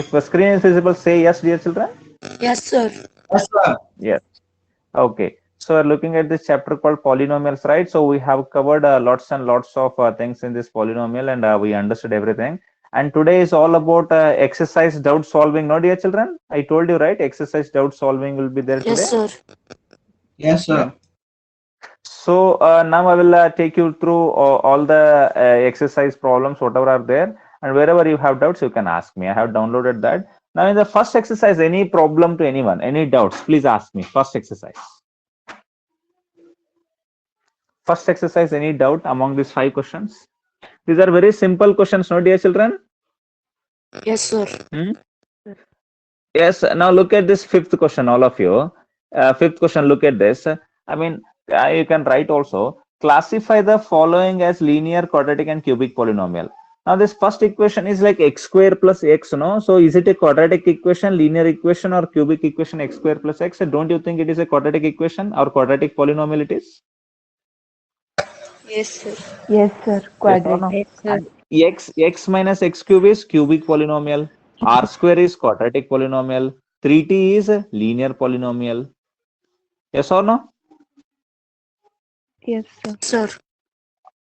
If the screen is visible, say yes, dear children. Yes, sir. Yes, sir. Yes. Okay. So we're looking at this chapter called polynomials, right? So we have covered lots and lots of things in this polynomial, and we understood everything. And today is all about exercise doubt solving. No, dear children? I told you, right? Exercise doubt solving will be there Yes, today. sir. Yes, Yeah. sir. So now I will take you through all the exercise problems, whatever are there, and wherever you have doubts, you can ask me. I have downloaded that. Now in the first exercise, any problem to anyone, any doubts, please ask me. First exercise. First exercise, any doubt among these 5 questions? These are very simple questions, no, dear children? Yes, sir. Hmm? Yes. Now look at this fifth question, all of you. Fifth question, look at this. I mean, you can write also. Classify the following as linear, quadratic, and cubic polynomial. Now this first equation is like x square plus x, no? So is it a quadratic equation, linear equation, or cubic equation x square plus x? Don't you think it is a quadratic equation or quadratic polynomial it is? Yes, sir. Yes, sir. Yes or Quadratic. no? Yes, sir. And x minus x cube is cubic polynomial. R square is quadratic polynomial. 3t is a linear polynomial. Yes or no? Yes, sir. Sir.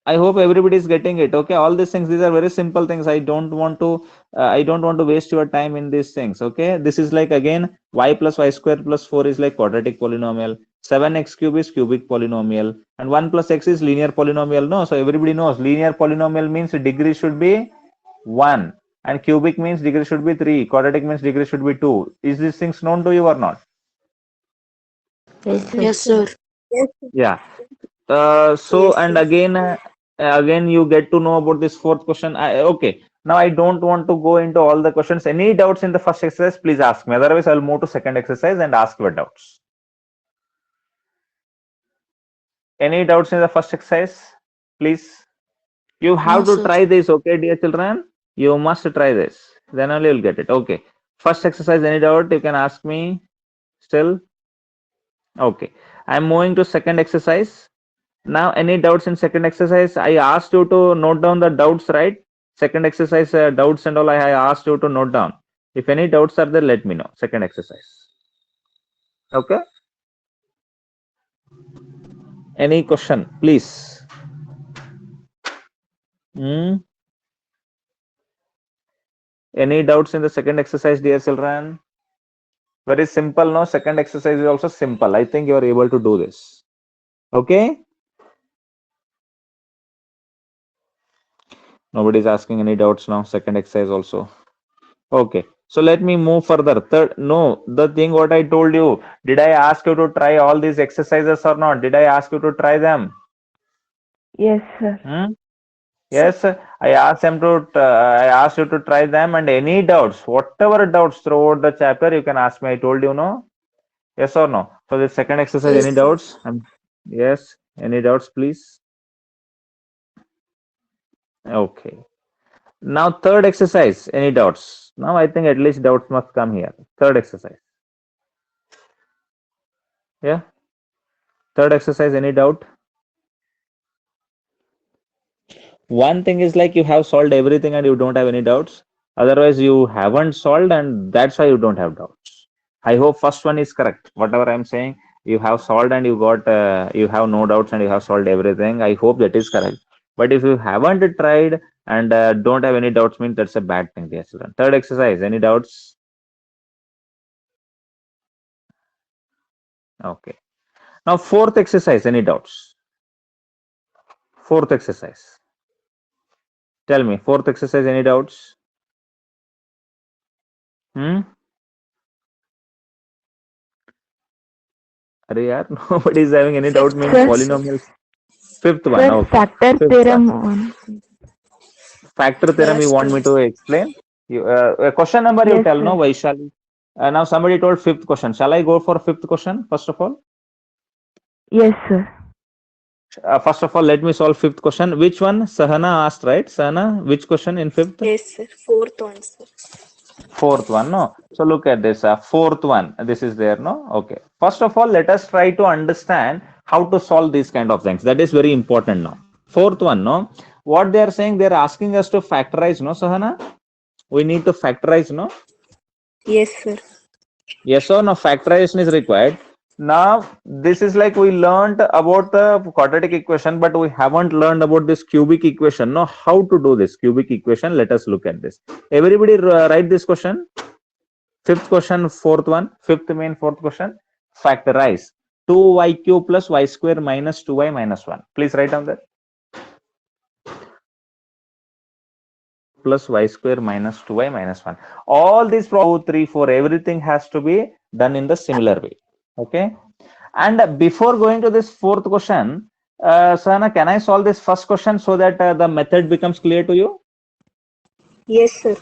I hope everybody is getting it. Okay, all these things, these are very simple things. I don't want to waste your time in these things. Okay, this is like again y plus y square plus 4 is like quadratic polynomial. 7x cube is cubic polynomial, and 1 plus x is linear polynomial. No, so everybody knows linear polynomial means degree should be 1, and cubic means degree should be 3. Quadratic means degree should be 2. Is these things known to you or not? Yes, Yes, sir. Yeah. So and again you get to know about this fourth question. Okay, now I don't want to go into all the questions. Any doubts in the first exercise, please ask me. Otherwise, I'll move to second exercise and ask your doubts. Any doubts in the first exercise, please? You No, have to sir. try this, okay, dear children? You must try this. Then only you'll get it. Okay. First exercise, any doubt? You can ask me still. Okay. I'm moving to second exercise. Now, any doubts in second exercise? I asked you to note down the doubts, right? Second exercise, doubts and all, I asked you to note down. If any doubts are there, let me know. Second exercise. Okay? Any question, please? Hmm? Any doubts in the second exercise, dear children? Very simple, no? Second exercise is also simple. I think you are able to do this. Okay? Nobody's asking any doubts now. Second exercise also. Okay. So let me move further. Third, no, the thing what I told you. Did I ask you to try all these exercises or not? Did I ask you to try them? Yes, sir. Hmm? Yes, I asked them to. I asked you to try them, and any doubts, whatever doubts throughout the chapter, you can ask me. I told you, no. Yes or no? So the second exercise, Yes, any sir. doubts? Yes. Any doubts, please? Okay. Now third exercise, any doubts? Now I think at least doubts must come here. Third exercise. Yeah. Third exercise, any doubt? One thing is like you have solved everything and you don't have any doubts. Otherwise, you haven't solved and that's why you don't have doubts. I hope first one is correct. Whatever I'm saying, you have solved and you have no doubts and you have solved everything. I hope that is correct. But if you haven't tried and don't have any doubts, means that's a bad thing, dear children. Third exercise, any doubts? Okay. Now fourth exercise, any doubts? Fourth exercise. Tell me, fourth exercise, any doubts? Hmm? अरे यार nobody is having any doubt means Sir, polynomials. Fifth one, sir, okay. factor Fifth one. theorem one. Factor theorem you Yes, want sir. me to explain? Question number you Yes, tell, no, sir. Vaishali. Now somebody told fifth question. Shall I go for fifth question first of all? Yes, sir. First of all, let me solve fifth question. Which one? Sahana asked, right? Sahana, which question in fifth? Yes, sir. Fourth one, sir. Fourth one, no? So look at this. Fourth one. This is there, no? Okay. First of all, let us try to understand how to solve these kind of things. That is very important now. Fourth one, no? What they are saying, they are asking us to factorize, no, Sahana? We need to factorize, no? Yes, sir. Yes or no? Factorization is required. Now, this is like we learned about the quadratic equation, but we haven't learned about this cubic equation. Now, how to do this cubic equation? Let us look at this. Everybody write this question. Fifth question, fourth one, fifth main, fourth question. Factorize 2y cube plus y square minus 2y minus 1. Please write down that. Plus y square minus 2y minus 1. All these 2, 3, 4, everything has to be done in the similar way. Okay. And before going to this fourth question, Sana, can I solve this first question so that the method becomes clear to you? Yes, sir.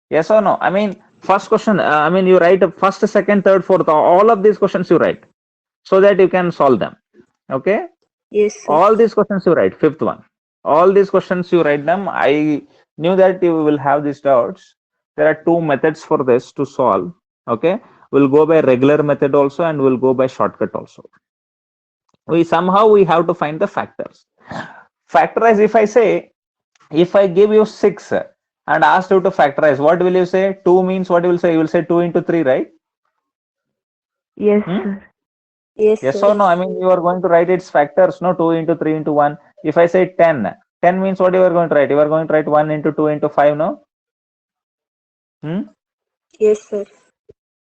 Yes or no? I mean, first question, I mean, you write first, second, third, fourth, all of these questions you write so that you can solve them. Okay. Yes, sir. All these questions you write, fifth one. All these questions you write them. I knew that you will have these doubts. There are two methods for this to solve. Okay. We'll go by regular method also and we'll go by shortcut also. We have to find the factors. Factorize, if I give you 6 and asked you to factorize, what will you say? 2 means what you will say? You will say 2 into 3, right? Yes, Hmm? sir. Yes, Yes sir. or no? I mean, you are going to write its factors, no? 2 into 3 into 1. If I say 10, 10 means what you are going to write? You are going to write 1 into 2 into 5, no? Yes, sir.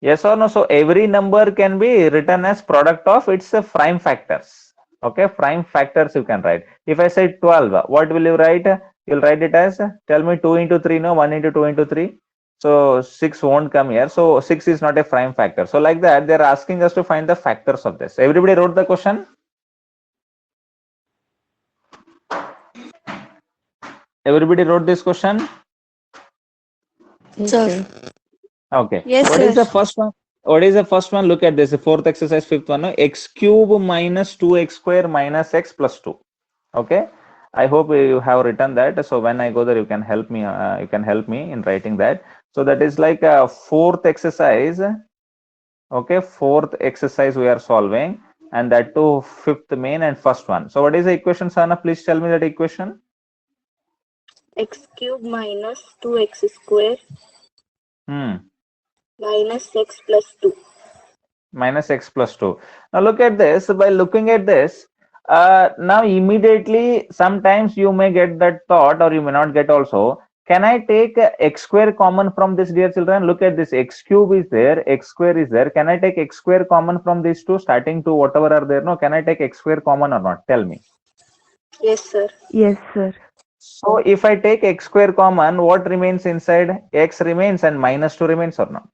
Yes or no? So every number can be written as product of its prime factors. Okay, prime factors you can write. If I say 12, what will you write? You'll write it as, tell me 2 into 3, no? 1 into 2 into 3. So 6 won't come here. So 6 is not a prime factor. So like that, they're asking us to find the factors of this. Everybody wrote the question? Everybody wrote this question? Yes, Sir. sir. Okay. Yes, What is sir. the first one? What is the first one? Look at this. The fourth exercise, fifth one. No? X cube minus 2x square minus x plus 2. Okay. I hope you have written that. So when I go there, you can help me. You can help me in writing that. So that is like a fourth exercise. Okay. Fourth exercise we are solving, and that too fifth main and first one. So what is the equation, Sana? Please tell me that equation. X cube minus 2x square minus x plus 2. Minus x plus 2. Now look at this. By looking at this, now immediately sometimes you may get that thought or you may not get also. Can I take x square common from this, dear children? Look at this. X cube is there, x square is there. Can I take x square common from these two, starting to whatever are there? No, can I take x square common or not? Tell me. Yes, sir. Yes, sir. So if I take x square common, what remains inside? X remains and minus 2 remains or not?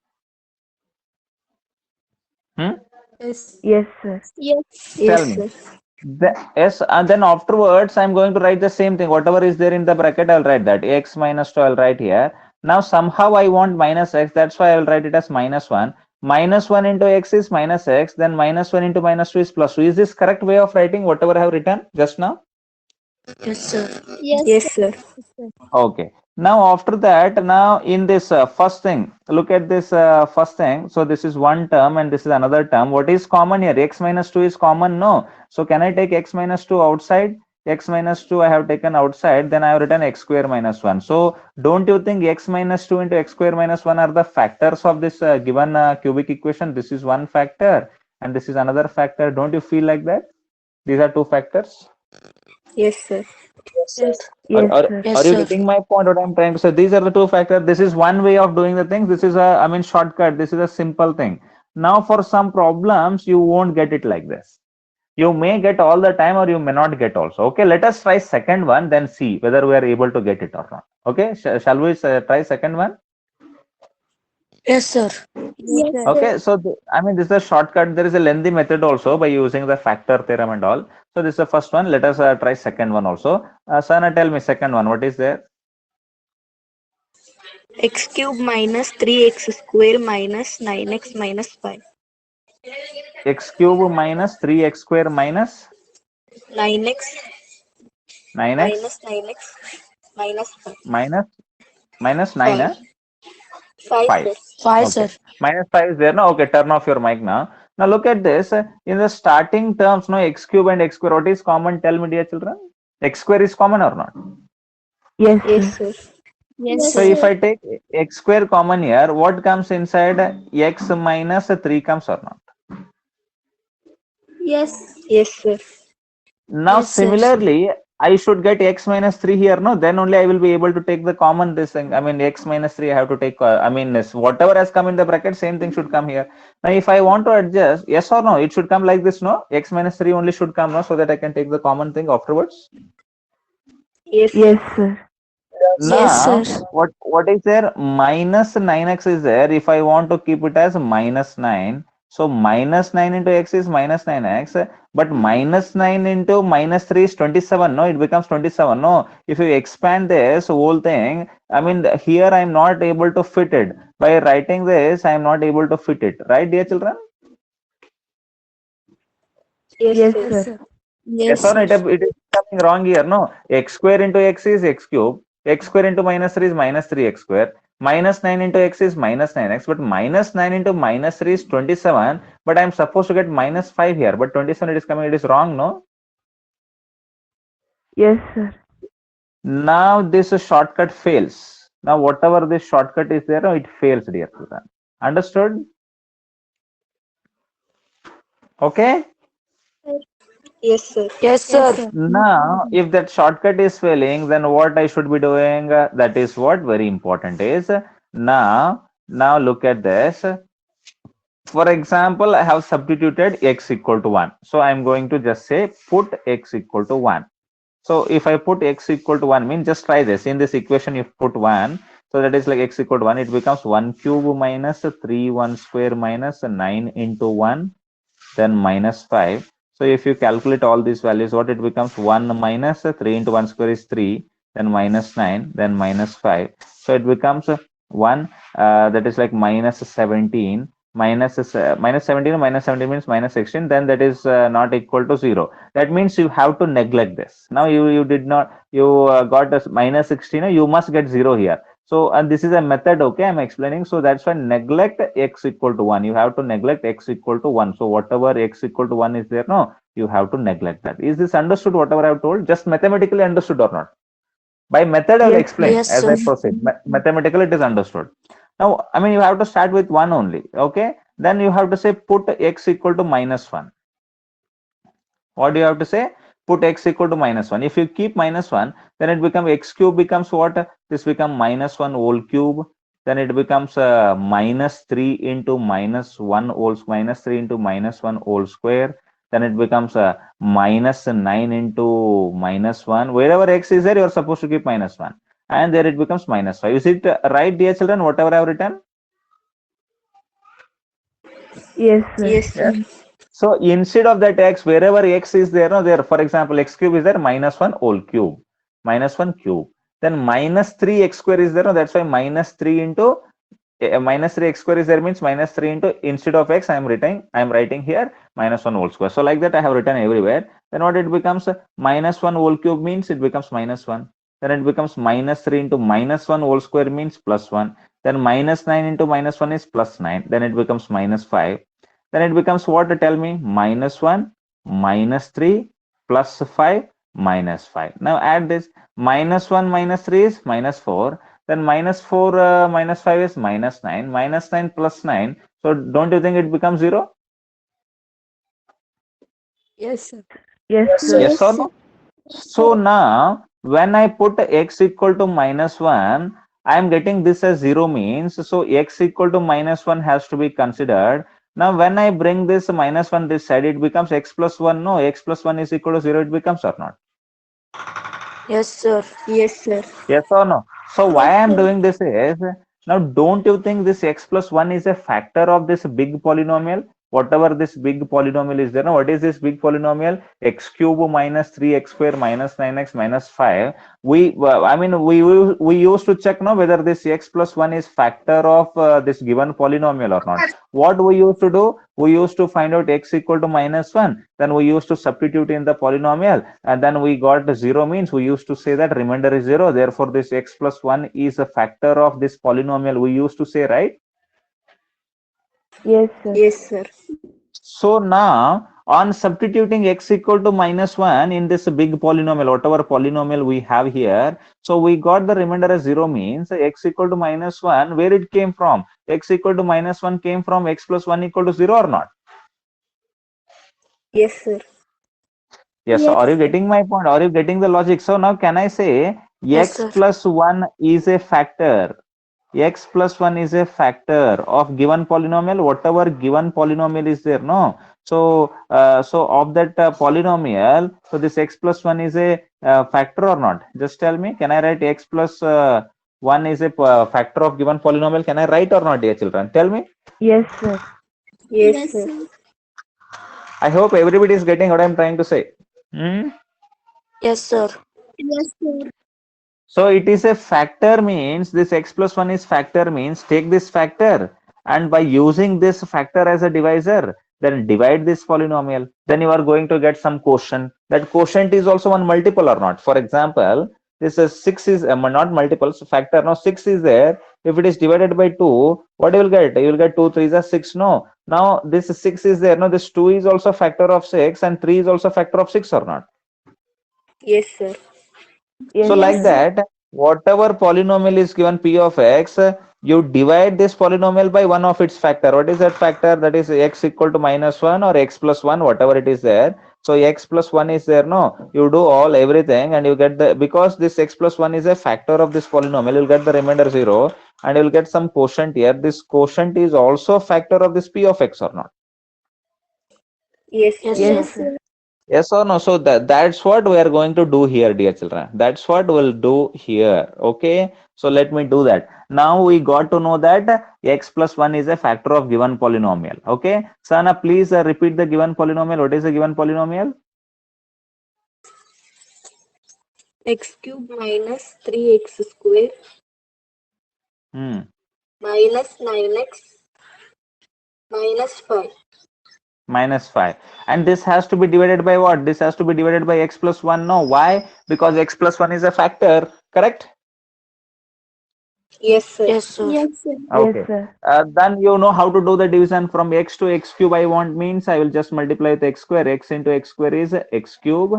Yes. Yes, sir. Yes. Tell Yes, me. sir. Yes, and then afterwards, I'm going to write the same thing. Whatever is there in the bracket, I'll write that. X minus 2, I'll write here. Now, somehow I want minus x. That's why I'll write it as minus 1. Minus 1 into x is minus x. Then minus 1 into minus 2 is plus 2. Is this correct way of writing whatever I have written just now? Yes, sir. Yes, sir. Okay. Now, after that, now in this first thing, look at this first thing. So, this is one term and this is another term. What is common here? X minus 2 is common? No. So, can I take x minus 2 outside? X minus 2 I have taken outside. Then I have written x square minus 1. So, don't you think x minus 2 into x square minus 1 are the factors of this given cubic equation? This is one factor and this is another factor. Don't you feel like that? These are two factors. Yes, sir. Yes, sir. Yes, Are sir. Yes, you sir. getting my point? What I'm trying to say? These are the two factors. This is one way of doing the things. This is a, I mean, shortcut. This is a simple thing. Now, for some problems, you won't get it like this. You may get all the time, or you may not get also. Okay, let us try second one, then see whether we are able to get it or not. Okay, shall we try second one? Yes, sir. Yes, sir. Okay, so I mean, this is a shortcut. There is a lengthy method also by using the factor theorem and all. So this is the first one. Let us try second one also. Sana, tell me second one. What is there? X cube minus 3x square minus 9x minus 5. X cube minus 3x square minus 9x 9x minus 9x minus 5. minus 9 5. 5, 5. sir. 5, Okay, sir. minus 5 is there. No, okay, turn off your mic now. Now look at this. In the starting terms, no, x cube and x square, what is common? Tell me, dear children. X square is common or not? Yes, Yes, sir. sir. Yes, So if I take x square common here, what comes inside? X minus 3 comes or not? Yes. Yes, sir. Now Yes, sir. similarly, I should get x minus 3 here, no? Then only I will be able to take the common this thing. I mean, x minus 3 I have to take, I mean, whatever has come in the bracket, same thing should come here. Now if I want to adjust, yes or no, it should come like this, no? X minus 3 only should come, no? So that I can take the common thing afterwards. Yes. Yes, sir. Now, sir. what is there? Minus 9x is there. If I want to keep it as minus 9, so minus 9 into x is minus 9x, but minus 9 into minus 3 is 27. No, it becomes 27. No, if you expand this whole thing, I mean, here I am not able to fit it. By writing this, I am not able to fit it. Right, dear children? Yes, Yes, sir. sir. Yes or no? It is coming wrong here. No, x square into x is x cube. X square into minus 3 is minus 3x square. Minus 9 into x is minus 9x. But minus 9 into minus 3 is 27. But I'm supposed to get minus 5 here. But 27 it is coming. It is wrong, no? Yes, sir. Now this shortcut fails. Now whatever this shortcut is there, no, it fails, dear children. Understood? Okay. Yes, sir. Yes, sir. Now, if that shortcut is failing, then what I should be doing? That is what very important is. Now look at this. For example, I have substituted x equal to 1. So I'm going to just say put x equal to 1. So if I put x equal to 1, mean just try this. In this equation, you put 1. So that is like x equal to 1. It becomes 1 cube minus 3 1 square minus 9 into 1, then minus 5. So if you calculate all these values, what it becomes? 1 minus 3 into 1 square is 3, then minus 9, then minus 5. So it becomes 1, that is like minus 17. Minus 17 minus 17 means minus 16, then that is not equal to 0. That means you have to neglect this. Now you did not, you got a minus 16, you must get 0 here. So, and this is a method, okay, I'm explaining. So that's why neglect x equal to 1. You have to neglect x equal to 1. So whatever x equal to 1 is there, no, you have to neglect that. Is this understood, whatever I have told? Just mathematically understood or not? By method, I will Yes, explain Yes, as I sir. proceed. Mathematically, it is understood. Now, I mean, you have to start with 1 only, okay? Then you have to say put x equal to minus 1. What do you have to say? Put x equal to minus 1. If you keep minus 1, then it becomes x cube becomes what? This becomes minus 1 whole cube. Then it becomes minus 3 into minus 1 whole, minus 3 into minus 1 whole square. Then it becomes minus 9 into minus 1. Wherever x is there, you are supposed to keep minus 1. And there it becomes minus 5. Is it right, dear children, whatever I have written? yes, sir. Yes, sir. So instead of that x, wherever x is there, no, there, for example, x cube is there, minus 1 whole cube, minus 1 cube. Then minus 3 x square is there, no, that's why minus 3 into minus 3 x square is there, means minus 3 into, instead of x, I am writing here minus 1 whole square. So like that I have written everywhere. Then what it becomes? Minus 1 whole cube means it becomes minus 1. Then it becomes minus 3 into minus 1 whole square means plus 1. Then minus 9 into minus 1 is plus 9. Then it becomes minus 5. Then it becomes what? Tell me. Minus 1, minus 3, plus 5, minus 5. Now add this. Minus 1 minus 3 is minus 4. Then minus 4 minus 5 is minus 9. Minus 9 plus 9. So don't you think it becomes 0? Yes, sir. Yes, sir. Yes or no? So now when I put x equal to minus 1, I am getting this as 0 means, so x equal to minus 1 has to be considered. Now when I bring this minus 1 this side, it becomes x plus 1. No, x plus 1 is equal to 0, it becomes or not? Yes, sir. Yes, sir. Yes or no? So why I am doing this is, now don't you think this x plus 1 is a factor of this big polynomial? Whatever this big polynomial is there. Now what is this big polynomial? X cube minus 3x square minus 9x minus 5. We used to check now whether this x plus 1 is factor of this given polynomial or not. What we used to do? We used to find out x equal to minus 1. Then we used to substitute in the polynomial, and then we got 0 means we used to say that remainder is 0. Therefore, this x plus 1 is a factor of this polynomial. We used to say, right? Yes, sir. Yes, sir. So now On substituting x equal to -1 in this big polynomial, whatever polynomial we have here, so we got the remainder as 0 means x equal to -1, where it came from? X equal to -1 came from x plus 1 equal to 0 or not? Yes, sir. Yes, are you getting my point? Are you getting the logic? So now can I say Yes, x sir. plus 1 is a factor? X plus 1 is a factor of given polynomial, whatever given polynomial is there, no? So, so of that polynomial, so this x plus 1 is a factor or not? Just tell me, can I write x plus 1 is a factor of given polynomial? Can I write or not, dear children? Tell me. Yes, sir. Yes, sir. I hope everybody is getting what I'm trying to say. Hmm? Yes, sir. So it is a factor means this x plus 1 is factor means take this factor and by using this factor as a divisor, then divide this polynomial. Then you are going to get some quotient. That quotient is also one multiple or not. For example, this is 6 is not multiple, so factor. Now 6 is there. If it is divided by 2, what you will get? You will get 2 3 is 6. No. Now this 6 is there. No, this 2 is also factor of 6 and 3 is also factor of 6 or not. Yes, sir. Yes, So like sir. that, whatever polynomial is given p of x, you divide this polynomial by one of its factor. What is that factor? That is x equal to -1 or x plus 1, whatever it is there. So x plus 1 is there, no? You do all everything and you get the, because this x plus 1 is a factor of this polynomial, you'll get the remainder 0 and you'll get some quotient here. This quotient is also factor of this p of x or not? Yes, Yes, sir. sir. Yes or no? So that's what we are going to do here, dear children. That's what we'll do here. Okay. So let me do that. Now we got to know that x plus 1 is a factor of given polynomial. Okay. Sana, please repeat the given polynomial. What is the given polynomial? X cube minus 3x square Hmm. minus 9x minus 5. -5. And this has to be divided by what? This has to be divided by x plus 1. No. Why? Because x plus 1 is a factor. Correct? Yes, sir. Yes, sir. Okay. Yes, sir. Then you know how to do the division from x to x cube. I want means I will just multiply with x square. X into x square is x cube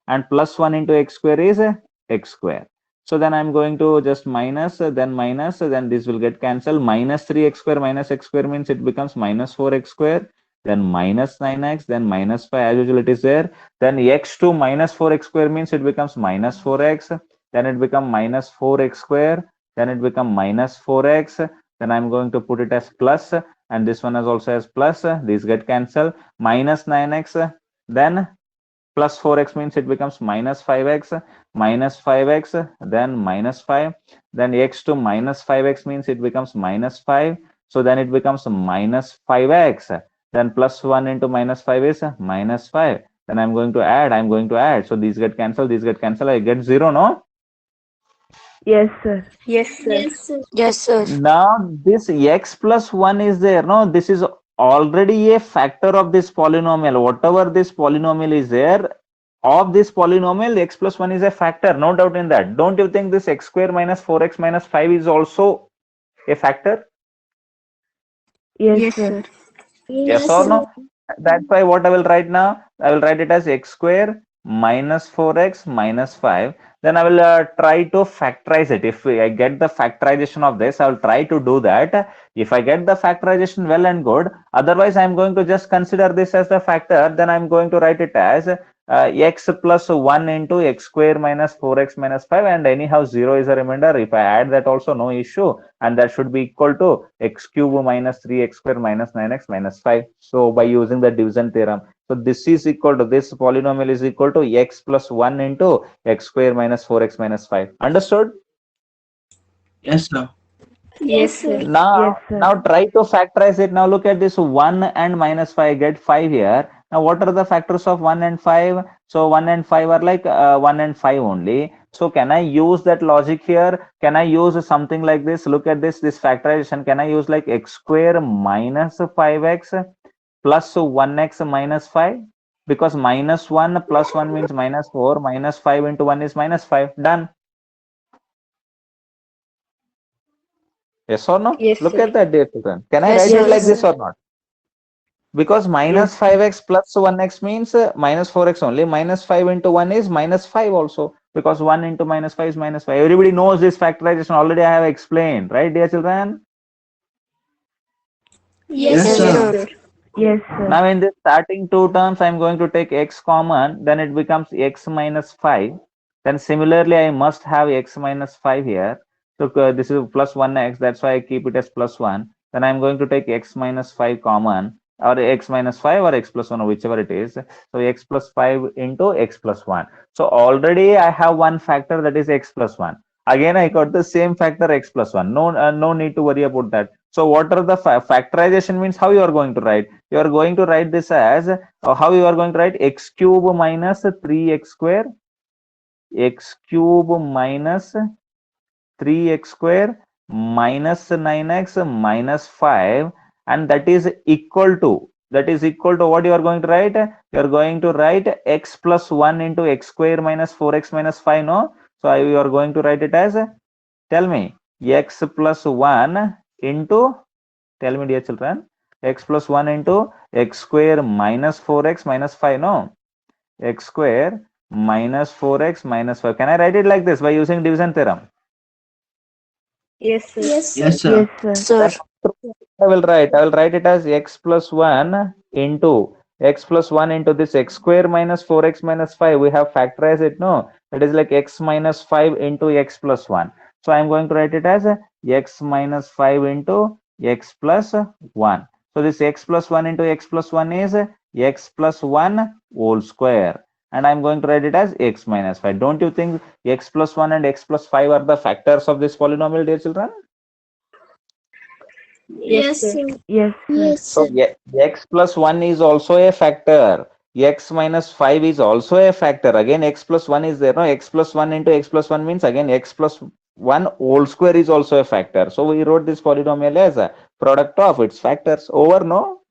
and plus 1 into x square is x square. So then I'm going to just minus, then this will get cancelled. Minus 3x square minus x square means it becomes minus 4x square, then minus 9x, then minus 5 as usual it is there. Then x to minus 4x square means it becomes minus 4x, then it becomes minus 4x square, then it becomes minus 4x, then I'm going to put it as plus, and this one is also as plus. These get cancelled. Minus 9x, then plus 4x means it becomes minus 5x, then minus 5, then x to minus 5x means it becomes minus 5, so then it becomes minus 5x, then plus 1 into minus 5 is minus 5, then I'm going to add, so these get cancelled, I get 0, no? Yes, sir. Yes, sir. Yes, sir. Now this x plus 1 is there, no? This is already a factor of this polynomial. Whatever this polynomial is there, of this polynomial, x plus 1 is a factor, no doubt in that. Don't you think this x square minus 4x minus 5 is also a factor? Yes, Yes, sir. sir. Yes or no? That's why what I will write now, I will write it as x square minus 4x minus 5. Then I will try to factorize it. If I get the factorization of this, I will try to do that. If I get the factorization, well and good. Otherwise, I'm going to just consider this as the factor. Then I'm going to write it as x plus 1 into x square minus 4x minus 5, and anyhow 0 is a remainder. If I add that also, no issue, and that should be equal to x cube minus 3x square minus 9x minus 5. So by using the division theorem, so this is equal to, this polynomial is equal to x plus 1 into x square minus 4x minus 5. Understood? Yes, sir. Yes, sir. Now, Yes, sir. now try to factorize it. Now look at this 1 and minus 5, get 5 here. Now what are the factors of 1 and 5? So 1 and 5 are like 1 and 5 only. So can I use that logic here? Can I use something like this? Look at this factorization. Can I use like x square minus 5x plus 1x minus 5? Because minus 1 plus 1 means minus 4, minus 5 into 1 is minus 5. Done. Yes or no? Yes, Look sir. at that, dear children. Can I Yes, write sir. it like Yes, this sir. or not? Because minus Yes. 5x plus 1x means minus 4x only. Minus 5 into 1 is minus 5 also. Because 1 into minus 5 is minus 5. Everybody knows this factorization. Already I have explained. Right, dear children? Yes, Yes, sir. sir. Yes, sir. Now in this starting two terms, I'm going to take x common. Then it becomes x minus 5. Then similarly, I must have x minus 5 here. So this is plus 1x. That's why I keep it as plus 1. Then I'm going to take x minus 5 common, or x minus 5 or x plus 1, or whichever it is. So x plus 5 into x plus 1. So already I have one factor, that is x plus 1. Again, I got the same factor x plus 1. No need to worry about that. So what are the factorization means? How you are going to write? You are going to write this as how you are going to write x cube minus 3x square, x cube minus 3x square minus 9x minus 5, and that is equal to what you are going to write? You are going to write x plus 1 into x square minus 4x minus 5, no? So you are going to write it as, tell me, x plus 1 into, tell me dear children, x plus 1 into x square minus 4x minus 5, no? X square minus 4x minus 5. Can I write it like this by using division theorem? Yes, sir. Yes, sir. Yes, sir. Sir. I will write it as x plus 1 into this x square minus 4x minus 5. We have factorized it, no? That is like x minus 5 into x plus 1. So I'm going to write it as x minus 5 into x plus 1. So this x plus 1 into x plus 1 is x plus 1 whole square. And I'm going to write it as x minus 5. Don't you think x plus 1 and x plus 5 are the factors of this polynomial, dear children? Yes, sir. Yes, sir. So x plus 1 is also a factor. X minus 5 is also a factor. Again, x plus 1 is there. No, x plus 1 into x plus 1 means again x plus 1 whole square is also a factor. So we wrote this polynomial as a product of its factors. Over, no?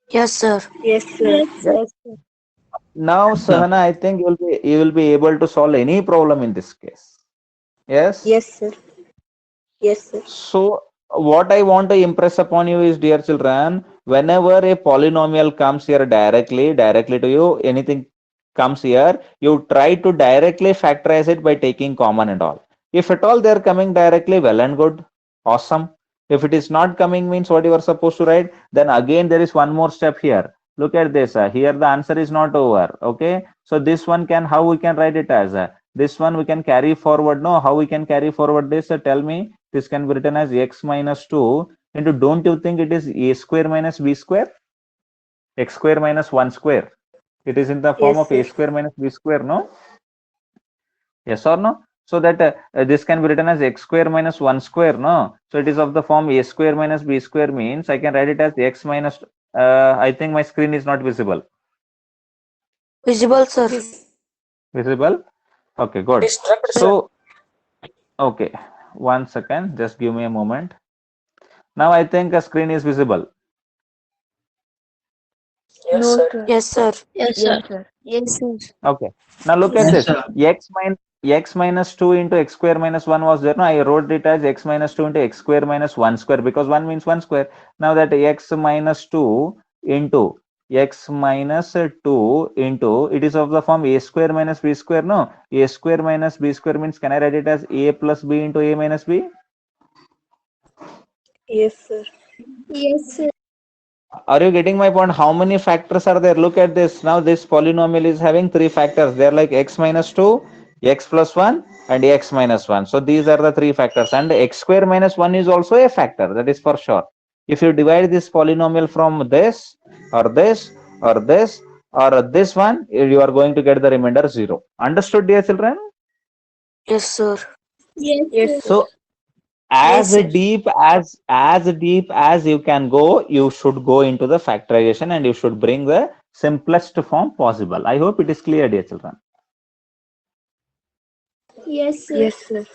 Yes, sir. Yes, sir. Yes. Now, Yes, sir. Sahana, I think you will be able to solve any problem in this case. Yes? Yes, sir. Yes, sir. So what I want to impress upon you is, dear children, whenever a polynomial comes here directly to you, anything comes here, you try to directly factorize it by taking common and all. If at all they're coming directly, well and good, awesome. If it is not coming means what you are supposed to write, then again there is one more step here. Look at this. Here the answer is not over. Okay. So this one can, how we can write it as this one we can carry forward. No, how we can carry forward this? Tell me. This can be written as x minus 2 into, don't you think it is a square minus b square? X square minus 1 square. It is in the form Yes, of a sir. square minus b square, no? Yes or no? So that this can be written as x square minus 1 square, no? So it is of the form a square minus b square means I can write it as x minus, I think my screen is not visible. Visible, sir. Visible? Okay, good. So, okay, 1 second, just give me a moment. Now I think a screen is visible. No, sir. Yes, sir. Yes, sir. Yes, sir. Okay. Now look at Yes, this. sir. X minus 2 into x square minus 1 was there. No, I wrote it as x minus 2 into x square minus 1 square because 1 means 1 square. Now that x minus 2 into x minus 2 into, it is of the form a square minus b square. No, a square minus b square means, can I write it as a plus b into a minus b? Yes, sir. Yes, sir. Are you getting my point? How many factors are there? Look at this. Now this polynomial is having 3 factors. They're like x minus 2, x plus 1 and x minus 1. So these are the 3 factors, and x square minus 1 is also a factor. That is for sure. If you divide this polynomial from this or this or this or this one, you are going to get the remainder 0. Understood, dear children? Yes, sir. Yes, Yes, sir. So as Yes, sir. deep as you can go, you should go into the factorization and you should bring the simplest form possible. I hope it is clear, dear children. yes, sir. Yes, sir.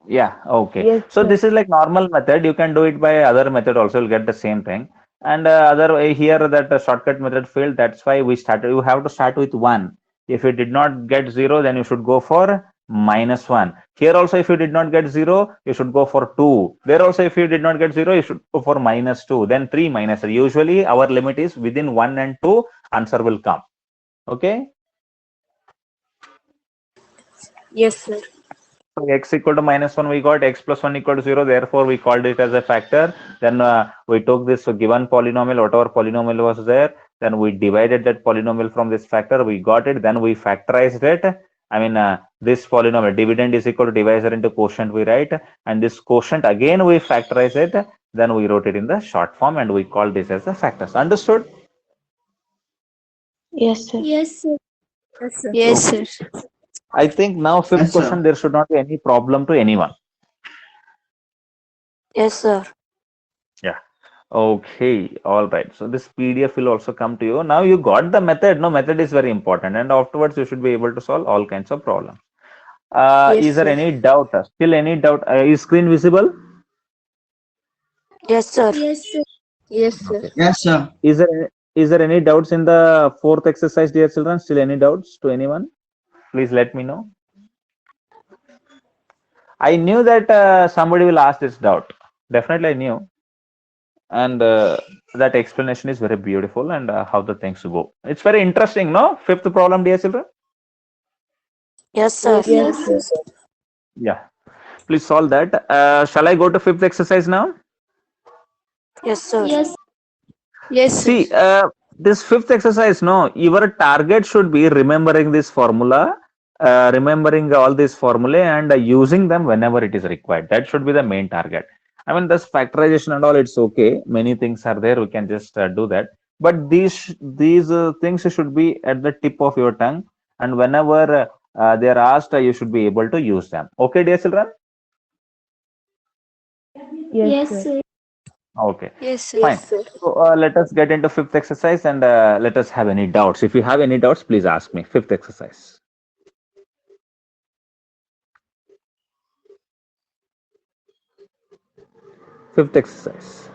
Yeah, okay. Yes, So sir. this is like normal method. You can do it by other method also, you'll get the same thing. And other way here, that shortcut method failed. That's why we started. You have to start with 1. If you did not get 0, then you should go for minus 1. Here also, if you did not get 0, you should go for 2. There also, if you did not get 0, you should go for minus 2. Then 3 minus 3. Usually, our limit is within 1 and 2, answer will come. Okay? Yes, sir. So x equal to minus 1, we got x plus 1 equal to 0. Therefore, we called it as a factor. Then we took this given polynomial, whatever polynomial was there. Then we divided that polynomial from this factor. We got it. Then we factorized it. I mean, this polynomial dividend is equal to divisor into quotient, we write. And this quotient, again, we factorize it. Then we wrote it in the short form and we call this as the factors. Understood? Yes, sir. Yes, sir. Yes, sir. I think now fifth Yes, sir. question, there should not be any problem to anyone. Yes, sir. Okay, all right. So this PDF will also come to you. Now you got the method. No, method is very important, and afterwards you should be able to solve all kinds of problems. Yes, Is there sir. any doubt? Still any doubt? Is screen visible? Yes, sir. Yes, sir. Yes, sir. Yes, sir. Is there any doubts in the fourth exercise, dear children? Still any doubts to anyone? Please let me know. I knew that somebody will ask this doubt. Definitely, I knew. And that explanation is very beautiful, and how the things go. It's very interesting, no? Fifth problem, dear children. Yes, sir. Yes, sir. Yeah. Please solve that. Shall I go to fifth exercise now? Yes, sir. Yes. Yes, sir. See, this fifth exercise, no, your target should be remembering this formula, remembering all these formulae and using them whenever it is required. That should be the main target. I mean, this factorization and all, it's okay. Many things are there. We can just do that. But these things should be at the tip of your tongue. And whenever they are asked, you should be able to use them. Okay, dear children? Yes, Yes, sir. sir. Okay. Yes, sir. Fine. Yes, sir. So let us get into fifth exercise and let us have any doubts. If you have any doubts, please ask me. Fifth exercise. Fifth exercise.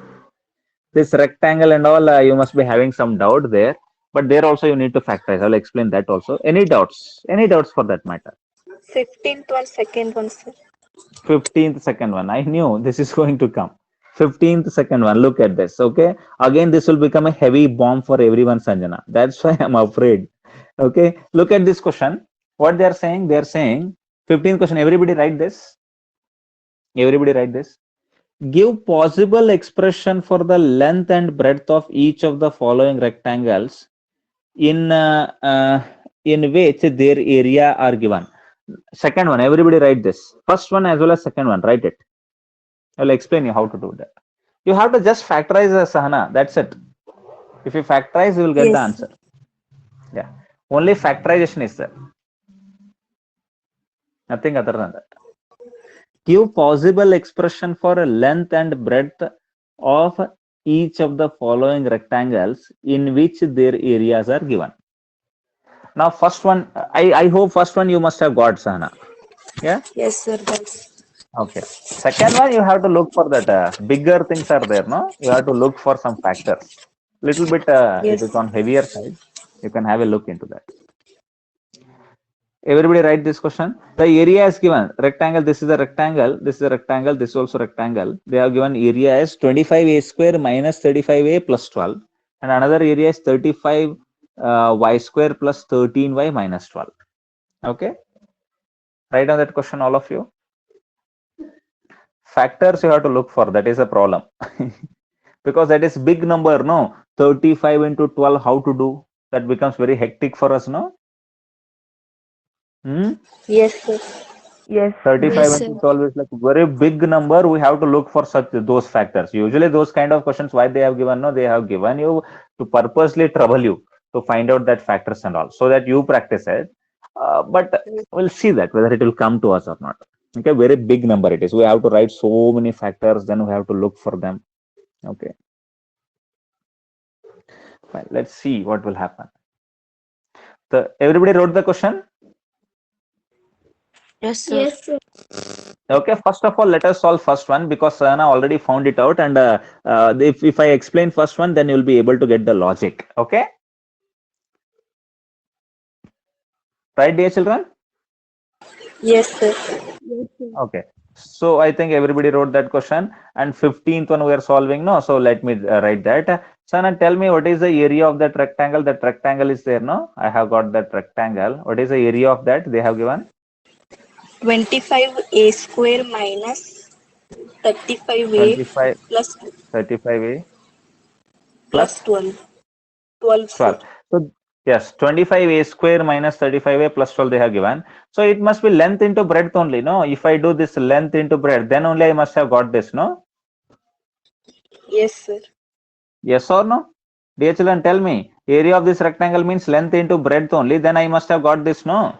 This rectangle and all, you must be having some doubt there. But there also you need to factorize. I'll explain that also. Any doubts? Any doubts for that matter? 15th one, second one, sir. 15th second one. I knew this is going to come. 15th second one. Look at this. Okay. Again, this will become a heavy bomb for everyone, Sanjana. That's why I'm afraid. Okay. Look at this question. What they're saying, 15th question. Everybody write this. Everybody write this. Give possible expression for the length and breadth of each of the following rectangles in which their area are given. Second one, everybody write this. First one as well as second one, write it. I'll explain you how to do that. You have to just factorize Sahana. That's it. If you factorize, you will get the Yes. answer. Yeah. Only factorization is there. Nothing other than that. Give possible expression for a length and breadth of each of the following rectangles in which their areas are given. Now, first one, I hope first one you must have got, Sahana. Yeah. Yes, sir. That's Okay. Second one, you have to look for that bigger things are there, no? You have to look for some factors. Little bit, Yes. it is on heavier side. You can have a look into that. Everybody write this question. The area is given. Rectangle, this is a rectangle. This is a rectangle. This is also rectangle. They have given area as 25a square minus 35a plus 12. And another area is 35 y square plus 13y minus 12. Okay. Write down that question, all of you. Factors you have to look for. That is a problem. Because that is big number, no? 35 into 12, how to do? That becomes very hectic for us, no? yes, sir. Yes. 35 Yes, into sir. 12 is like very big number. We have to look for such those factors. Usually those kind of questions, why they have given, no, they have given you to purposely trouble you to find out that factors and all, so that you practice it. But we'll see that whether it will come to us or not. Okay, very big number it is. We have to write so many factors, then we have to look for them. Okay. Fine. Let's see what will happen. Everybody wrote the question? Yes, sir. Yes, sir. Okay, first of all, let us solve first one because Sana already found it out, and if I explain first one, then you'll be able to get the logic. Okay, right, dear children? Yes, sir. Yes, sir. Okay. So I think everybody wrote that question, and 15th one we are solving. No, so let me write that. Sana, tell me what is the area of that rectangle? That rectangle is there. No, I have got that rectangle. What is the area of that they have given? 25a square minus 35a 25, plus 35a plus plus 12. 12, sir. 12. So yes, 25a square minus 35a plus 12 they have given. So it must be length into breadth only. No, if I do this length into breadth, then only I must have got this. No, Yes, sir. yes or no? Dear children, tell me. Area of this rectangle means length into breadth only. Then I must have got this. No.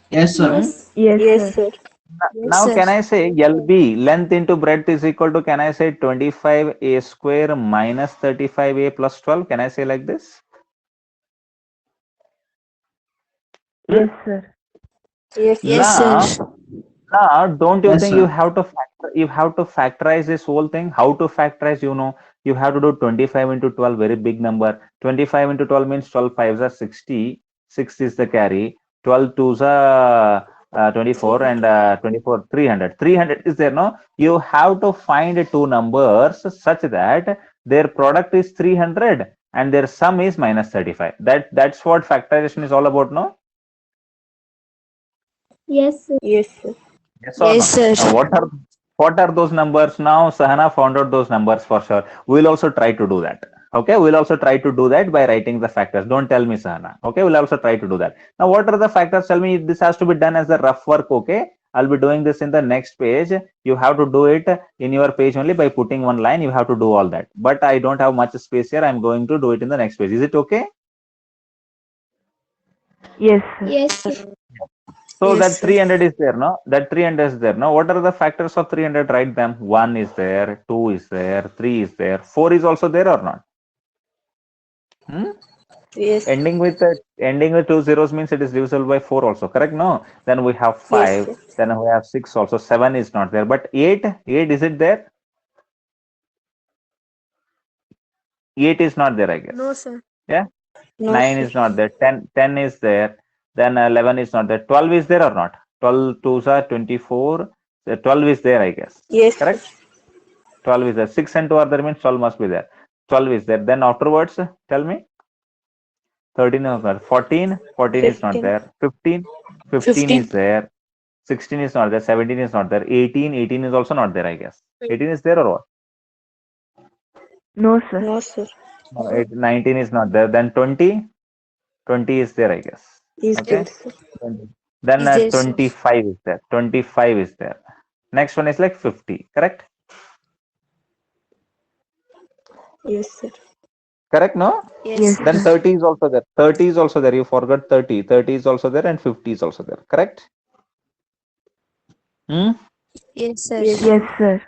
Yes, sir. Yes. Yes, Yes, sir. sir. Now can I say LB length into breadth is equal to, can I say 25a square minus 35a plus 12? Can I say like this? Yes, sir. Yes, Now, don't you Yes, think sir. you have to factorize this whole thing? How to factorize? You know, you have to do 25 into 12, very big number. 25 into 12 means 12 fives are 60. 6 is the carry. 12 twos are 24, and 24 300. 300 is there, no? You have to find two numbers such that their product is 300 and their sum is minus 35. That's what factorization is all about, no? Yes, sir. yes, sir. Yes or no? Now, what are those numbers? Now Sahana found out those numbers for sure. We'll also try to do that. Okay, we'll also try to do that by writing the factors. Don't tell me, Sahana. Okay, we'll also try to do that. Now, what are the factors? Tell me. This has to be done as a rough work. Okay, I'll be doing this in the next page. You have to do it in your page only by putting one line. You have to do all that. But I don't have much space here. I'm going to do it in the next page. Is it okay? Yes, sir. Yes, sir. So Yes, that sir. 300 is there, no? That 300 is there. Now, what are the factors of 300? Write them. 1 is there, 2 is there, 3 is there, 4 is also there or not? Hmm? Yes, Ending with two zeros means it is divisible by 4 also, correct? No? Then we have 5, yes, sir. then we have 6 also, 7 is not there. But 8 is it there? 8 is not there, I guess. No, sir. Yeah? No, 9 sir. is not there, 10 is there, then 11 is not there, 12 is there or not? 12 twos are 24, 12 is there, I guess. Yes, sir. Correct? 12 is there. 6 and 2 are there means 12 must be there. 12 is there. Then afterwards, tell me. 13 is there. 14 is not 15. there. 15 15. is there. 16 is not there. 17 is not there. 18 is also not there, I guess. 18 is there or what? No, sir. No, sir. No, 19 is not there. Then 20 is there, I guess. Is Okay. there, sir? 20. Then Is there, sir? 25 is there. 25 is there. Next one is like 50. Correct? Yes, sir. Correct, no? Yes, Then sir. 30 is also there. 30 is also there. You forgot 30. 30 is also there and 50 is also there. Correct? Hmm? Yes, sir. Yes, sir.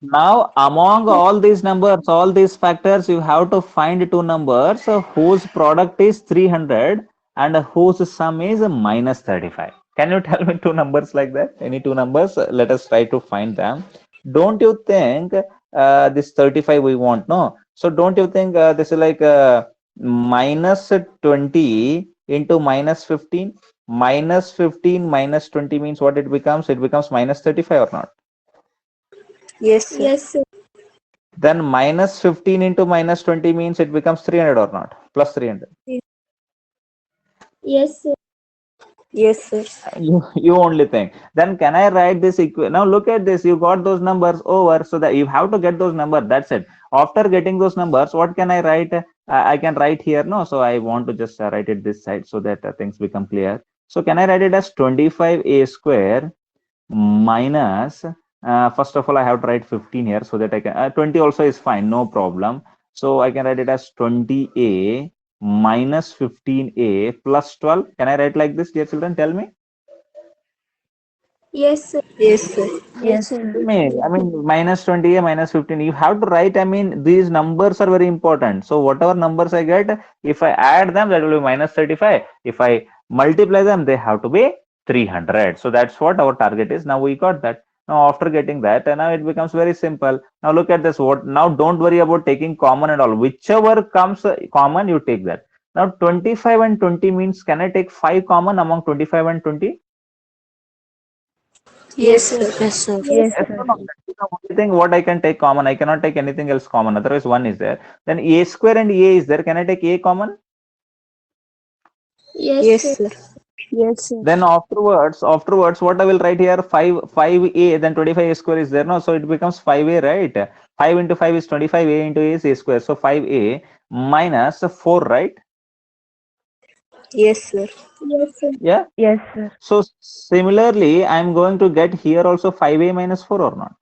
Now, among all these numbers, all these factors, you have to find two numbers whose product is 300 and whose sum is minus 35. Can you tell me two numbers like that? Any two numbers? Let us try to find them. Don't you think this 35 we want? No. So don't you think this is like minus 20 into minus 15? Minus 15 minus 20 means what it becomes? It becomes minus 35 or not? Yes, sir. Yes, sir. Then minus 15 into minus 20 means it becomes 300 or not? Plus 300. Yes, sir. Yes, sir. You only think. Then can I write this equation? Now look at this. You got those numbers over, so that you have to get those numbers. That's it. After getting those numbers, what can I write? I can write here. No, so I want to just write it this side so that things become clear. So can I write it as 25a square minus, first of all, I have to write 15 here so that I can, 20 also is fine, no problem. So I can write it as 20a minus 15a plus 12. Can I write like this, dear children? Tell me. Yes, sir. Yes, sir. Yes, sir. sir. I mean, minus 20a minus 15. You have to write, I mean, these numbers are very important. So whatever numbers I get, if I add them, that will be minus 35. If I multiply them, they have to be 300. So that's what our target is. Now we got that. Now after getting that, and now it becomes very simple. Now look at this. What now? Don't worry about taking common and all. Whichever comes common, you take that. Now 25 and 20 means, can I take 5 common among 25 and 20? Yes, sir. Yes, sir. Yes, Yes sir. or no? That is the only thing what I can take common. I cannot take anything else common. Otherwise, one is there. Then a square and a is there. Can I take a common? Yes, sir. Yes, sir. Then afterwards, what I will write here? 5a. Then 25a square is there. No, so it becomes 5a, right? 5 into 5 is 25. A into a is a square. So 5a minus 4, right? Yes, sir. Yes, sir. Yeah. Yes, sir. So similarly, I'm going to get here also 5a minus 4 or not?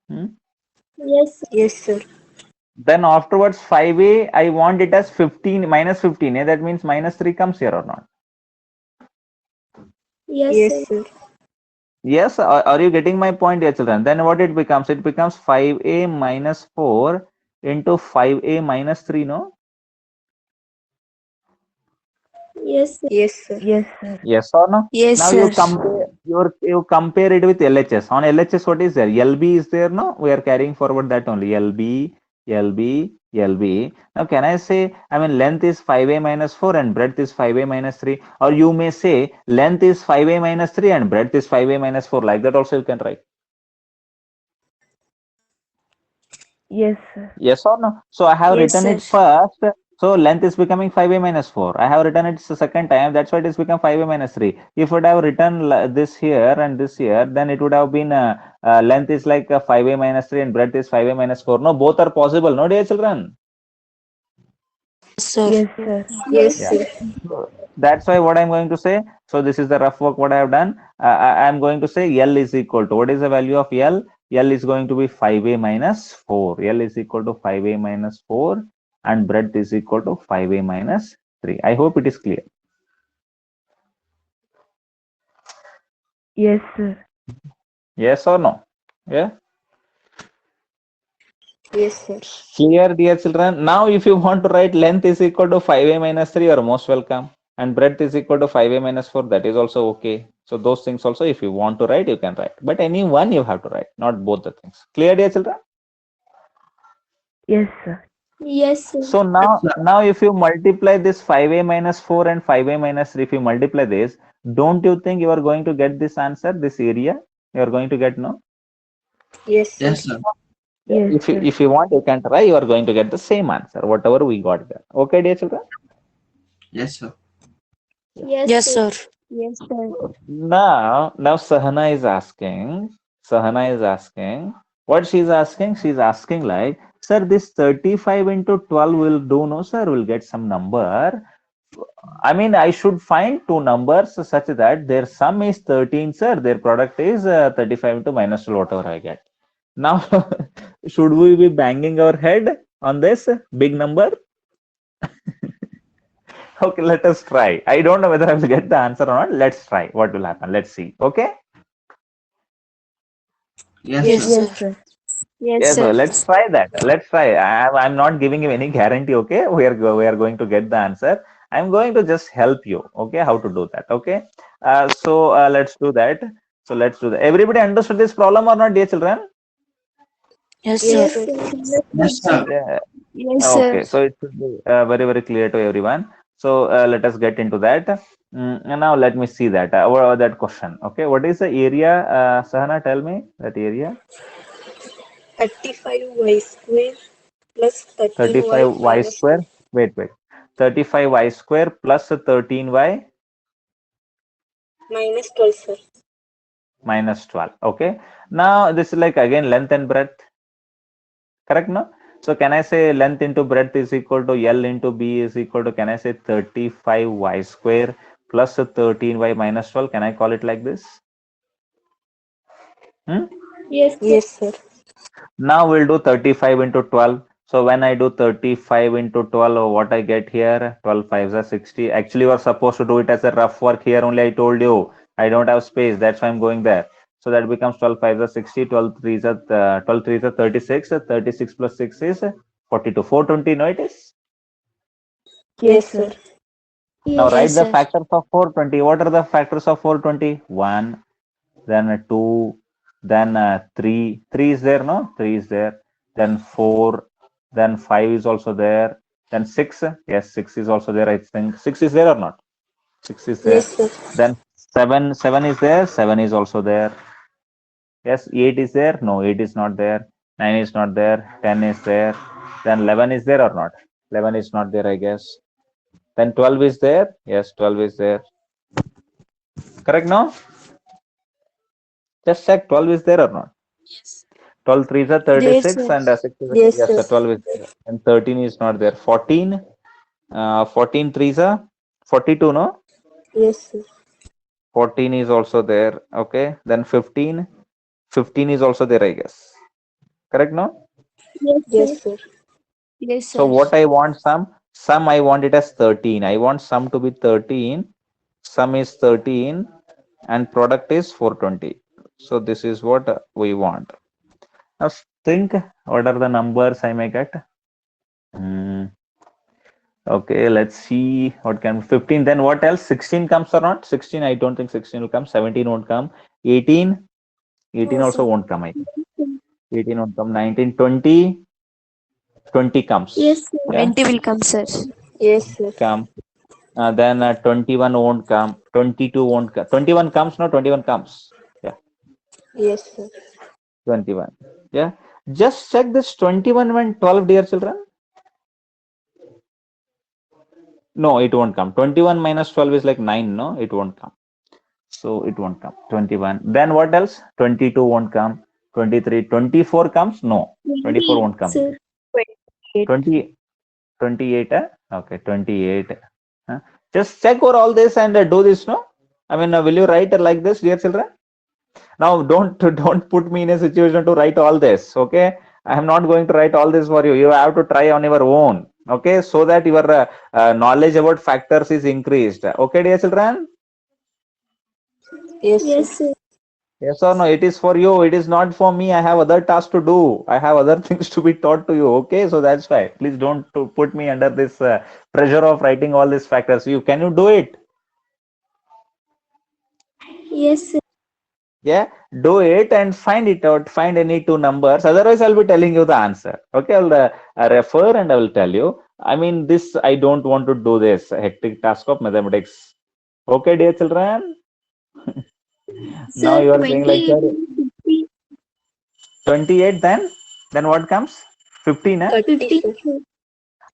Hmm? Yes, sir. Yes, sir. Then afterwards 5a, I want it as 15 minus 15. That means minus 3 comes here or not? Yes, Yes, sir. sir. Yes, are you getting my point, dear children? Then what it becomes? It becomes 5a minus 4 into 5a minus 3, no? Yes, sir. Yes, sir. Yes, sir. Yes or no? Yes, Now sir. you compare it with LHS. On LHS, what is there? LB is there, no? We are carrying forward that only. LB, LB, LB. Now can I say, I mean, length is 5a minus 4 and breadth is 5a minus 3. Or you may say length is 5a minus 3 and breadth is 5a minus 4. Like that also you can write. Yes, sir. Yes or no? So I have Yes, written it sir. first. So length is becoming 5a minus 4. I have written it the second time. That's why it is become 5a minus 3. If it have written this here and this here, then it would have been length is like 5a minus 3 and breadth is 5a minus 4. No, both are possible. No, dear children. Sir. Yes, sir. Yes, Yeah. sir. So that's why what I'm going to say. So this is the rough work what I have done. I'm going to say L is equal to, what is the value of L? L is going to be 5a minus 4. L is equal to 5a minus 4 and breadth is equal to 5a minus 3. I hope it is clear. Yes, sir. Yes or no? Yeah. Yes, sir. Clear, dear children. Now, if you want to write length is equal to 5a minus 3, you are most welcome. And breadth is equal to 5a minus 4, that is also okay. So those things also, if you want to write, you can write. But any one you have to write, not both the things. Clear, dear children? Yes, sir. Yes, sir. So now if you multiply this 5a minus 4 and 5a minus 3, if you multiply this, don't you think you are going to get this answer, this area? You are going to get no? Yes, sir. Yes, sir. Yes, If sir. if you want, you can try. You are going to get the same answer, whatever we got there. Okay, dear children. Yes, sir. Yes, sir. Yes, sir. Now Sahana is asking. What she's asking. She's asking like, sir, this 35 into 12 will do, no, sir. Will get some number. I mean, I should find two numbers such that their sum is 13, sir. Their product is 35 into minus 12, whatever I get. Now, should we be banging our head on this big number? Okay, let us try. I don't know whether I will get the answer or not. Let's try. What will happen? Let's see. Okay. Yes, Yes, sir. Yes, sir. Yes, Yes, sir. so let's try that. Let's try. I'm not giving you any guarantee. Okay, we are going to get the answer. I'm going to just help you. Okay, how to do that. Okay. So let's do that. So let's do that. Everybody understood this problem or not, dear children? Yes, Yes, sir. sir. Yes, sir. Yeah. Yes, sir. Okay, so it should be very clear to everyone. So let us get into that. And now let me see that that question. Okay, what is the area? Sahana, tell me that area. 35y square plus 13y 35y minus 2. square. Wait. 35y square plus 13y Minus 12, sir. minus 12. Okay. Now this is like again length and breadth. Correct, no? So can I say length into breadth is equal to L into B is equal to, can I say 35y square plus 13y minus 12? Can I call it like this? Yes, sir. Yes, sir. Now we'll do 35 into 12. So when I do 35 into 12, what I get here? 12 5s are 60. Actually, you are supposed to do it as a rough work here only. I told you I don't have space. That's why I'm going there. So that becomes 12 5s are 60. 12 3s are 36. 36 plus 6 is 42. 420. No, it is. Yes, Yes, sir. sir. Now Yes, write the sir. factors of 420. What are the factors of 420? 1, then 2, then 3. 3 is there, no? 3 is there. Then 4, then 5 is also there. Then 6. Yes, 6 is also there, I think. 6 is there or not? 6 is there. Yes, sir. Then Seven is there. 7 is also there. Yes, 8 is there. No, 8 is not there. 9 is not there. 10 is there. Then 11 is there or not? 11 is not there, I guess. Then 12 is there. Yes, 12 is there. Correct, no? Just check 12 is there or not. Yes. 12 3s are There, 36 sir. and 6 is Yes, yes, sir. 12 is there. And 13 is not there. 14, 14 3s are 42, no? Yes, sir. 14 is also there. Okay. Then 15, 15 is also there, I guess. Correct, no? Yes, Yes, sir. sir. Yes, So sir. what I want some I want it as 13. I want sum to be 13. Sum is 13 and product is 420. So this is what we want. Now think what are the numbers I may get. Hmm. Okay, let's see what can 15. Then what else? 16 comes or not? 16, I don't think 16 will come. 17 won't come. 18, 18 No, also sir. won't come. 18 won't come. 19, 20, 20 comes. Yes, sir. Yeah, 20 will come, sir. Yes, sir. come. Then 21 won't come. 22 won't come. 21 comes, no? 21 comes. Yeah, Yes, sir. 21. Yeah, just check this 21 and 12, dear children. No, it won't come. 21 minus 12 is like 9, no? It won't come. So it won't come. 21. Then what else? 22 won't come. 23. 24 comes? No. 24 20, won't come. sir. 28. 20, 28. Okay, 28. Huh? Just check over all this and do this, no? I mean, will you write like this, dear children? Now, don't put me in a situation to write all this, okay? I am not going to write all this for you. You have to try on your own, okay? So that your knowledge about factors is increased. Okay, dear children? Yes, Yes, sir. sir. Yes or no? It is for you. It is not for me. I have other tasks to do. I have other things to be taught to you. Okay, so that's why. Please don't put me under this pressure of writing all these factors. Can you do it? Yes, sir. Yeah, do it and find it out. Find any two numbers. Otherwise, I'll be telling you the answer. Okay, I'll refer and I will tell you. I mean, this I don't want to do this hectic task of mathematics. Okay, dear children. Now Sir, you are saying like, 20, sir, 28. Then what comes? 15. 30, 50, sir. sir.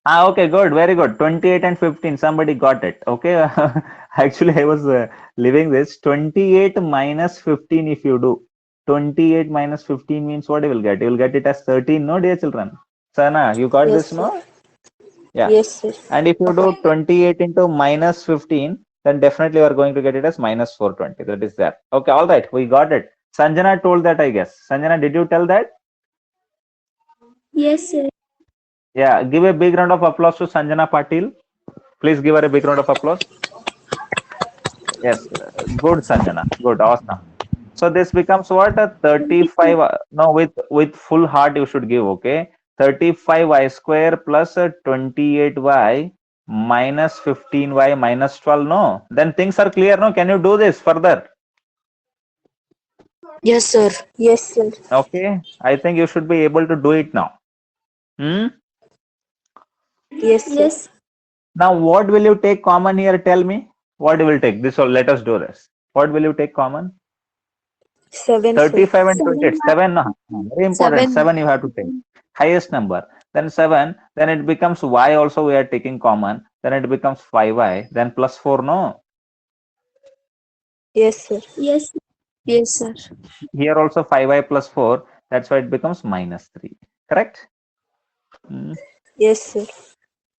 Okay, good, very good. 28 and 15, somebody got it. Okay, actually, I was leaving this 28 minus 15. If you do 28 minus 15 means what you will get? You will get it as 13, no, dear children? Sana, you got Yes, this, sir. no? Yeah. Yes, sir. And if you do 28 into minus 15, then definitely you are going to get it as minus 420. That is there. Okay, all right, we got it. Sanjana told that, I guess. Sanjana, did you tell that? Yes, sir. Yeah, give a big round of applause to Sanjana Patil. Please give her a big round of applause. Yes, good, Sanjana. Good, awesome. So this becomes what? A 35. No, with full heart you should give. Okay, 35y square plus 28y minus 15y minus 12. No, then things are clear. No, can you do this further? Yes, sir. Yes, sir. Okay, I think you should be able to do it now. Hmm. Yes, sir. Yes. Now, what will you take common here? Tell me. What you will take? This. Or let us do this. What will you take common? 7, sir. 35 and 28. 7, 7, no, very important. 7. 7 you have to take. Highest number. Then 7, then it becomes y also we are taking common. Then it becomes 5y. Then plus 4, no. Yes, sir. Yes. Yes, sir. Here also 5y plus 4. That's why it becomes minus 3. Correct? Hmm. Yes, sir.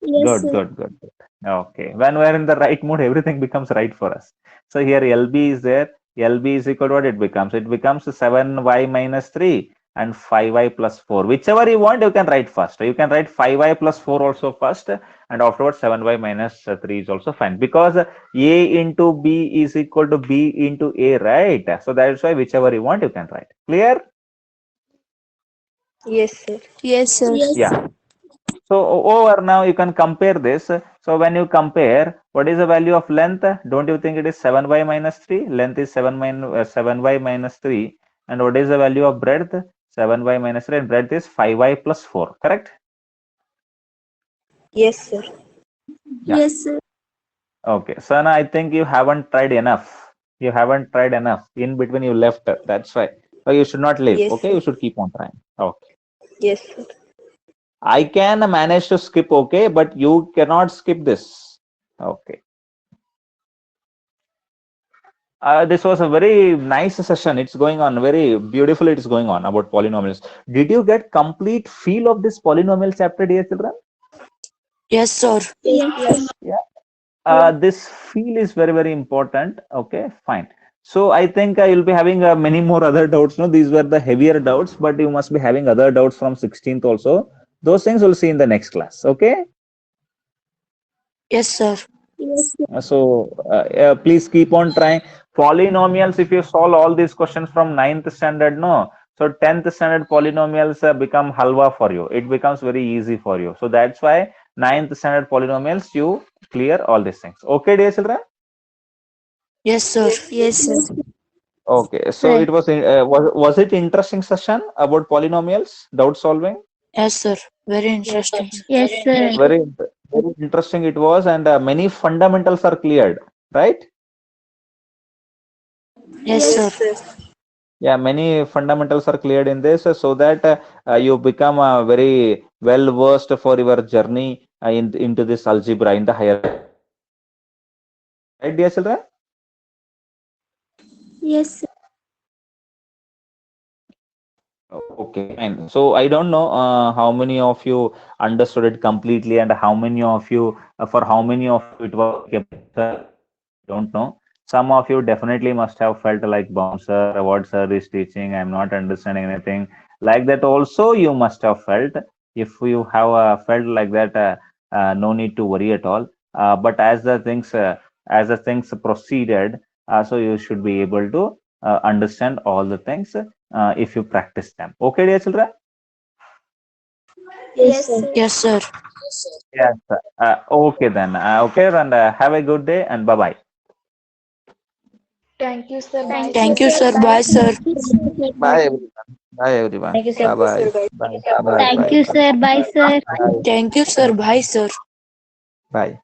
Yes, Good, sir. good, good, good. Okay. When we are in the right mood, everything becomes right for us. So here LB is there. LB is equal to what it becomes? It becomes 7y minus 3 and 5y plus 4. Whichever you want, you can write first. You can write 5y plus 4 also first, and afterwards 7y minus 3 is also fine. Because A into B is equal to B into A, right? So that's why whichever you want, you can write. Clear? Yes, sir. Yes, sir. Yeah. So over now you can compare this. So when you compare, what is the value of length? Don't you think it is 7y minus 3? Length is 7y minus 3. And what is the value of breadth? 7y minus 3 and breadth is 5y plus 4. Correct? Yes, sir. Yeah. Yes, sir. Okay. Sana, I think you haven't tried enough. You haven't tried enough. In between, you left. That's why. So you should not leave. Yes, Okay, sir. you should keep on trying. Okay. Yes, sir. I can manage to skip. Okay, but you cannot skip this. Okay. This was a very nice session. It's going on very beautifully. It's going on about polynomials. Did you get complete feel of this polynomial chapter, dear children? Yes, sir. Yes. Yeah. This feel is very, very important. Okay, fine. So I think you'll be having many more other doubts. No, these were the heavier doubts, but you must be having other doubts from 16th also. Those things we'll see in the next class. Okay. Yes, sir. Yes. So please keep on trying. Polynomials, if you solve all these questions from 9th standard, no. So 10th standard polynomials become halwa for you. It becomes very easy for you. So that's why 9th standard polynomials, you clear all these things. Okay, dear children? Yes, sir. Yes, sir. Okay. So Right. it was it interesting session about polynomials, doubt solving? Yes, sir. Very interesting. Yes, sir. Very interesting it was, and many fundamentals are cleared, right? Yes, sir. Yeah, many fundamentals are cleared in this, so that you become very well versed for your journey into this algebra in the higher. Right, dear children? Yes, sir. Okay, fine. So I don't know how many of you understood it completely, and how many of you, for how many of you it was okay, sir, don't know. Some of you definitely must have felt like, bouncer, what sir is teaching, I'm not understanding anything. Like that also you must have felt. If you have felt like that, no need to worry at all. But as the things proceeded, so you should be able to understand all the things if you practice them. Okay, dear children? Yes, sir. Yes, sir. Yes. Okay then. Okay, and have a good day, and bye bye. Thank you, sir. Bye. Thank you, sir. Bye, sir. Bye everyone. Bye everyone. Thank you, sir. Bye bye. Bye bye. Thank you, sir. Bye, sir. Thank you, sir. Bye, sir. Bye.